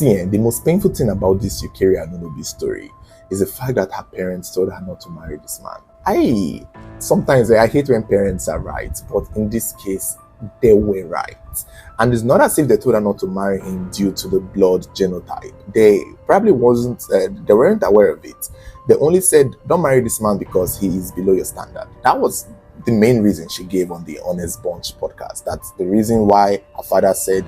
See, the most painful thing about this Yukari Anunobi story is the fact that her parents told her not to marry this man. Sometimes I hate when parents are right, but in this case, they were right. And it's not as if they told her not to marry him due to the blood genotype. They probably they weren't aware of it. They only said, don't marry this man because he is below your standard. That was the main reason she gave on the Honest Bunch podcast. That's the reason why her father said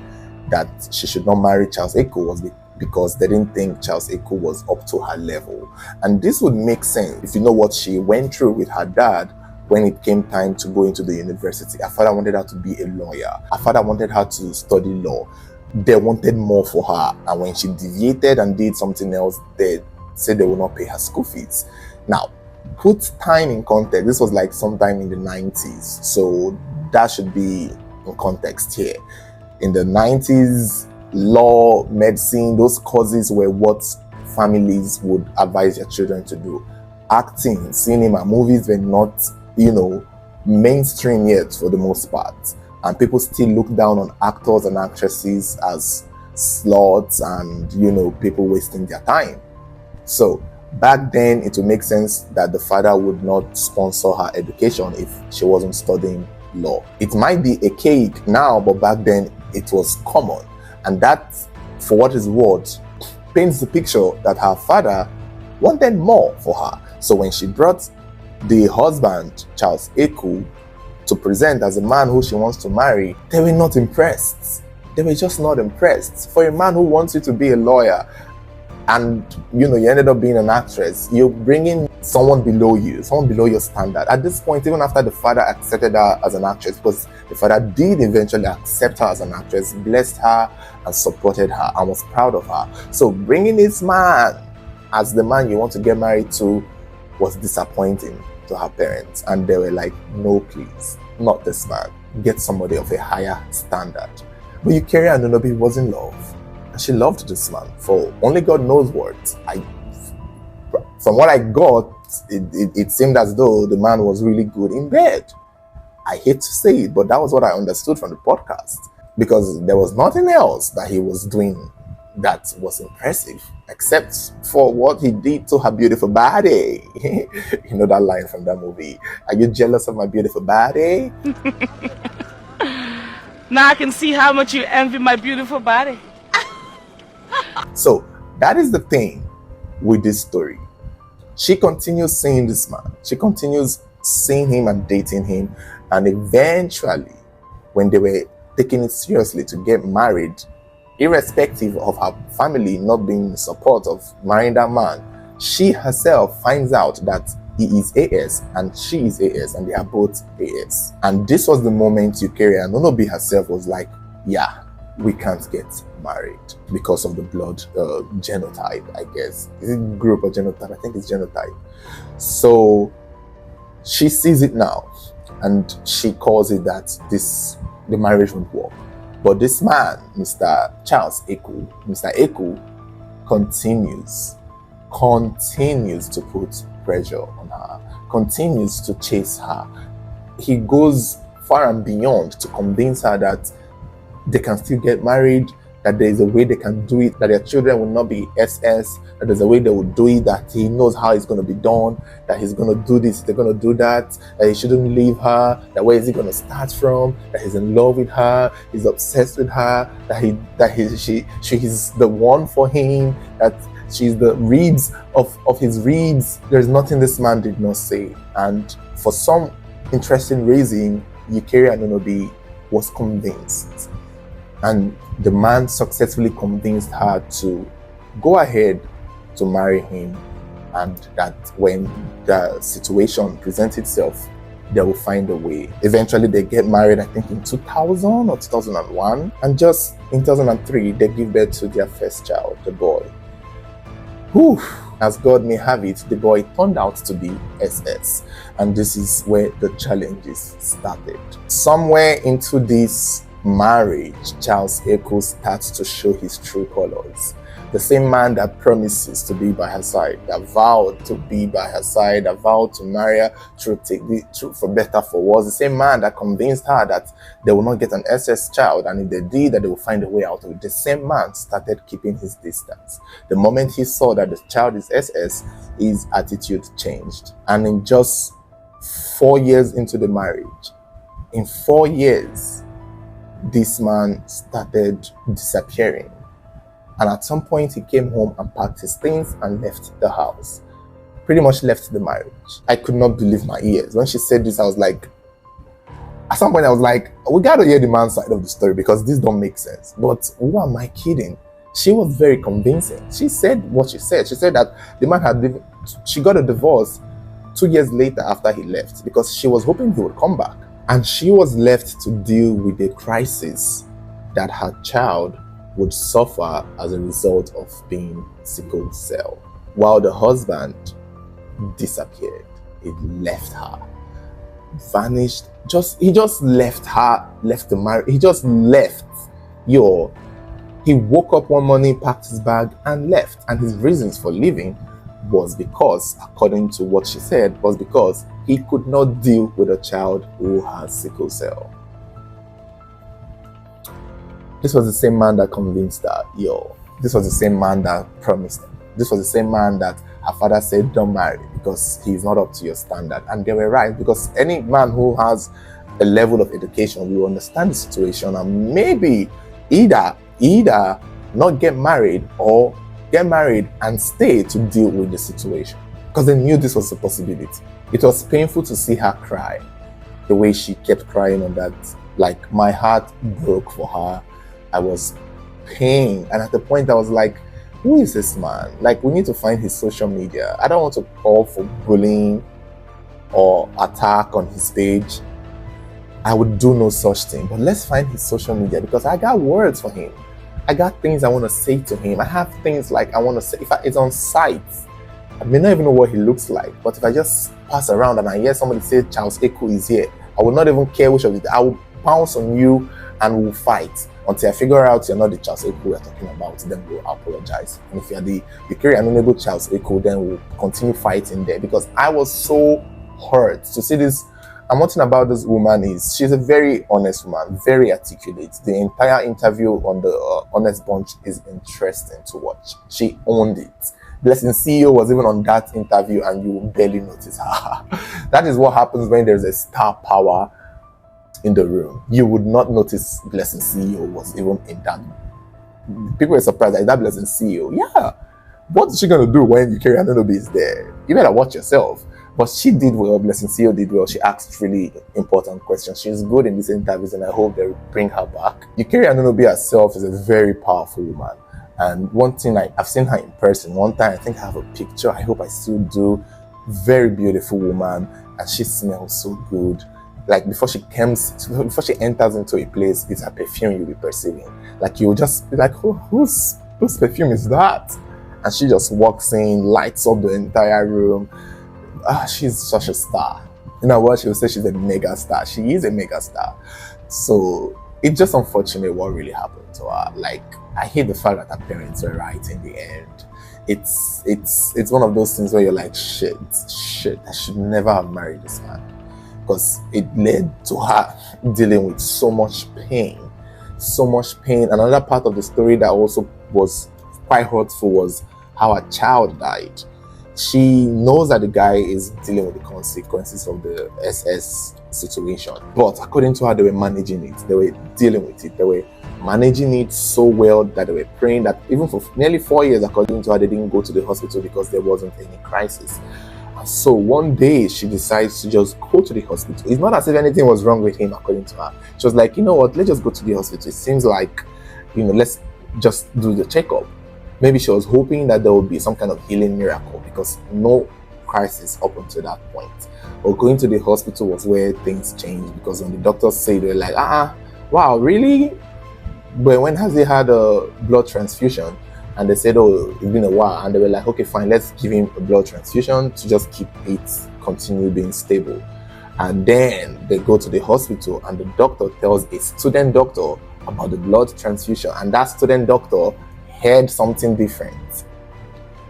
that she should not marry Charles Eko, was because they didn't think Charles Eko was up to her level. And this would make sense if you know what she went through with her dad when it came time to go into the university. Her father wanted her to be a lawyer. Her father wanted her to study law. They wanted more for her. And when she deviated and did something else, they said they would not pay her school fees. Now, put time in context. This was like sometime in the 90s. So that should be in context here. In the 90s, law, medicine, those courses were what families would advise their children to do. Acting, cinema, movies were not, mainstream yet for the most part. And people still look down on actors and actresses as sluts and, people wasting their time. So back then, it would make sense that the father would not sponsor her education if she wasn't studying law. It might be archaic now, but back then it was common. And that, for what is worth, paints the picture that her father wanted more for her. So when she brought the husband, Charles Eko, to present as a man who she wants to marry, they were not impressed. They were just not impressed. For a man who wants you to be a lawyer and, you ended up being an actress, you're bringing someone below you, someone below your standard. At this point, even after the father accepted her as an actress, because the father did eventually accept her as an actress, blessed her and supported her and was proud of her. So bringing this man as the man you want to get married to was disappointing to her parents. And they were like, no, please, not this man. Get somebody of a higher standard. But Yukari Anunobi was in love. And she loved this man for only God knows what. From what I got, it seemed as though the man was really good in bed. I hate to say it, but that was what I understood from the podcast. Because there was nothing else that he was doing that was impressive, except for what he did to her beautiful body. You know that line from that movie? Are you jealous of my beautiful body? Now I can see how much you envy my beautiful body. So that is the thing with this story. She continues seeing this man. She continues seeing him and dating him. And eventually, when they were taking it seriously to get married, irrespective of her family not being in support of marrying that man, she herself finds out that he is AS and she is AS and they are both AS. And this was the moment Yukari Anunobi herself was like, yeah, we can't get married because of the blood genotype, I guess. Is it group or genotype? I think it's genotype. So she sees it now and she calls it that the marriage won't work. But this man, Mr. Charles Eko, Mr. Eko continues to put pressure on her, continues to chase her. He goes far and beyond to convince her that they can still get married, that there is a way they can do it, that their children will not be SS, that there's a way they will do it, that he knows how it's going to be done, that he's going to do this, they're going to do that he shouldn't leave her, that where is he going to start from, that he's in love with her, he's obsessed with her, she's the one for him, that she's the ribs of his ribs. There's nothing this man did not say. And for some interesting reason, Yukari Anunobi was convinced. And the man successfully convinced her to go ahead to marry him, and that when the situation presents itself, they will find a way. Eventually, they get married, I think in 2000 or 2001. And just in 2003, they give birth to their first child, the boy. Whew, as God may have it, the boy turned out to be SS. And this is where the challenges started. Somewhere into this marriage, Charles Echo starts to show his true colors. The same man that promises to be by her side, that vowed to be by her side, that vowed to marry her through for better, for worse. The same man that convinced her that they will not get an SS child, and if they did, that they will find a way out of it. The same man started keeping his distance. The moment he saw that the child is SS, his attitude changed. And in just 4 years into the marriage, in 4 years, this man started disappearing. And at some point, he came home and packed his things and left the house. Pretty much left the marriage. I could not believe my ears. When she said this, I was like, at some point I was like, we gotta hear the man's side of the story because this don't make sense. But who am I kidding? She was very convincing. She said what she said. She said that the man she got a divorce 2 years later after he left because she was hoping he would come back. And she was left to deal with a crisis that her child would suffer as a result of being sickle cell, while the husband disappeared. He left her, vanished. He just left her, left the marriage. He just left. He woke up one morning, packed his bag, and left. And his reasons for leaving was because, according to what she said, was because he could not deal with a child who has sickle cell. This was the same man that convinced her, this was the same man that promised him. This was the same man that her father said, don't marry because he's not up to your standard. And they were right, because any man who has a level of education will understand the situation and maybe either not get married or get married and stay to deal with the situation. Because they knew this was a possibility. It was painful to see her cry. The way she kept crying on that, like my heart broke for her. I was pained, and at the point I was like, who is this man? Like, we need to find his social media. I don't want to call for bullying or attack on his page. I would do no such thing, but let's find his social media because I got words for him. I got things I want to say to him. I have things like I want to say. If it's on site, I may not even know what he looks like, but if I just pass around and I hear somebody say Charles Echo is here, I will not even care which of it. I will pounce on you and we'll fight until I figure out you're not the Charles Echo we're talking about. Then we'll apologize. And if you're the Yukiri Anunebo Charles Echo, then we'll continue fighting there, because I was so hurt to see this. And one thing about this woman is she's a very honest woman, very articulate. The entire interview on the Honest Bunch is interesting to watch. She owned it. Blessing CEO was even on that interview and you barely notice her. That is what happens when there's a star power in the room. You would not notice Blessing CEO was even in that. People were surprised that Blessing CEO. Yeah. What is she going to do when Yukiri Anunebo is there? You better watch yourself. But she did well. Blessing CEO did well. She asked really important questions. She's good in these interviews and I hope they bring her back. Yukiri Anunebo herself is a very powerful woman. And one thing, I've seen her in person one time. I think I have a picture. I hope I still do. Very beautiful woman. And she smells so good. Like before she enters into a place, it's her perfume you'll be perceiving. Like you'll just be like, whose perfume is that? And she just walks in, lights up the entire room. She's such a star. You know what? She will say she's a mega star. She is a mega star. So it's just unfortunate what really happened to her. Like, I hate the fact that her parents were right in the end. It's one of those things where you're like, shit, I should never have married this man. Because it led to her dealing with so much pain. Another part of the story that also was quite hurtful was how her child died. She knows that the guy is dealing with the consequences of the SS situation. But according to her, they were managing it. They were dealing with it. They were managing it so well that they were praying that even for nearly 4 years, according to her, they didn't go to the hospital because there wasn't any crisis. And so one day she decides to just go to the hospital. It's not as if anything was wrong with him, according to her. She was like, you know what, let's just go to the hospital. It seems like, let's just do the checkup. Maybe she was hoping that there would be some kind of healing miracle because no crisis up until that point. But going to the hospital was where things changed, because when the doctors said, they were like, wow, really? But when has he had a blood transfusion? And they said, oh, it's been a while. And they were like, okay, fine, let's give him a blood transfusion to just keep it continue being stable. And then they go to the hospital and the doctor tells a student doctor about the blood transfusion, and that student doctor heard something different.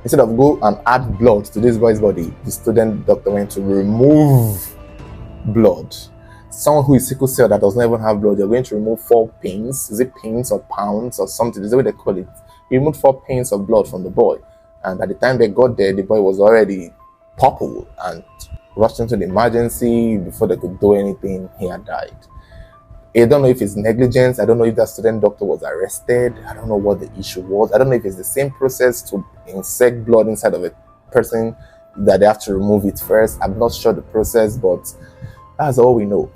Instead of go and add blood to this boy's body, the student doctor went to remove blood. Someone who is sickle cell that does not even have blood, they're going to remove 4 pins. Is it pins or pounds or something? Is the way they call it. He removed 4 pins of blood from the boy. And by the time they got there, the boy was already purple and rushed into the emergency. Before they could do anything, he had died. I don't know if it's negligence. I don't know if that student doctor was arrested. I don't know what the issue was. I don't know if it's the same process to insert blood inside of a person that they have to remove it first. I'm not sure the process, but that's all we know.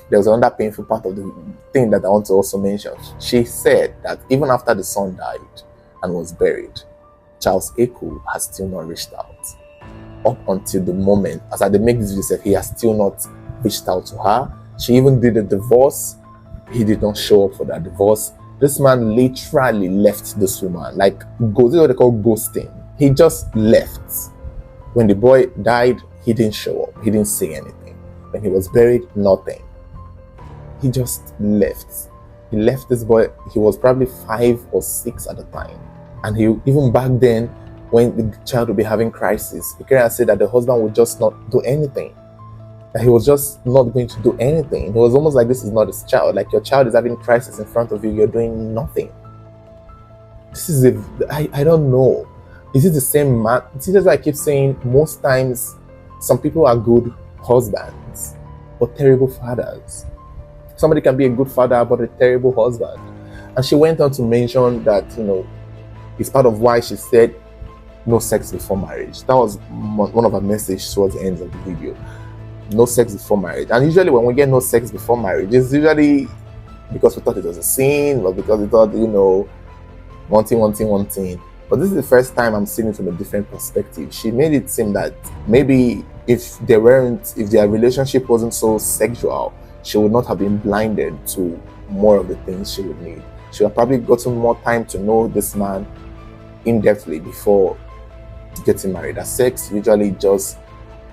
There was another painful part of the thing that I want to also mention. She said that even after the son died and was buried, Charles Eku has still not reached out. Up until the moment, as I make this video, he has still not reached out to her. She even did a divorce. He did not show up for that divorce. This man literally left this woman. Like, this is what they call ghosting. He just left. When the boy died, he didn't show up. He didn't say anything. When he was buried, nothing. He just left. He left this boy. He was probably 5 or 6 at the time. And he, even back then, when the child would be having crisis, he could say that the husband would just not do anything. That he was just not going to do anything. It was almost like this is not his child. Like, your child is having crisis in front of you, you're doing nothing. This is I don't know. Is it the same man? See, that's why I keep saying, most times, some people are good husbands, but terrible fathers. Somebody can be a good father, but a terrible husband. And she went on to mention that, it's part of why she said no sex before marriage. That was one of her messages towards the end of the video. No sex before marriage. And usually when we get no sex before marriage, it's usually because we thought it was a sin, or because we thought, wanting. But this is the first time I'm seeing it from a different perspective. She made it seem that maybe if their relationship wasn't so sexual, she would not have been blinded to more of the things she would need. She would have probably gotten more time to know this man in-depthly before getting married. That sex usually just,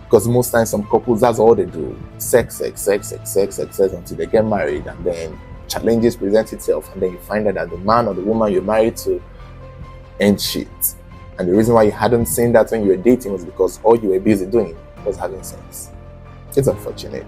because most times some couples, that's all they do. Sex until they get married, and then challenges present itself, and then you find out that the man or the woman you're married to ain't shit. And the reason why you hadn't seen that when you were dating was because all you were busy doing was having sex. It's unfortunate.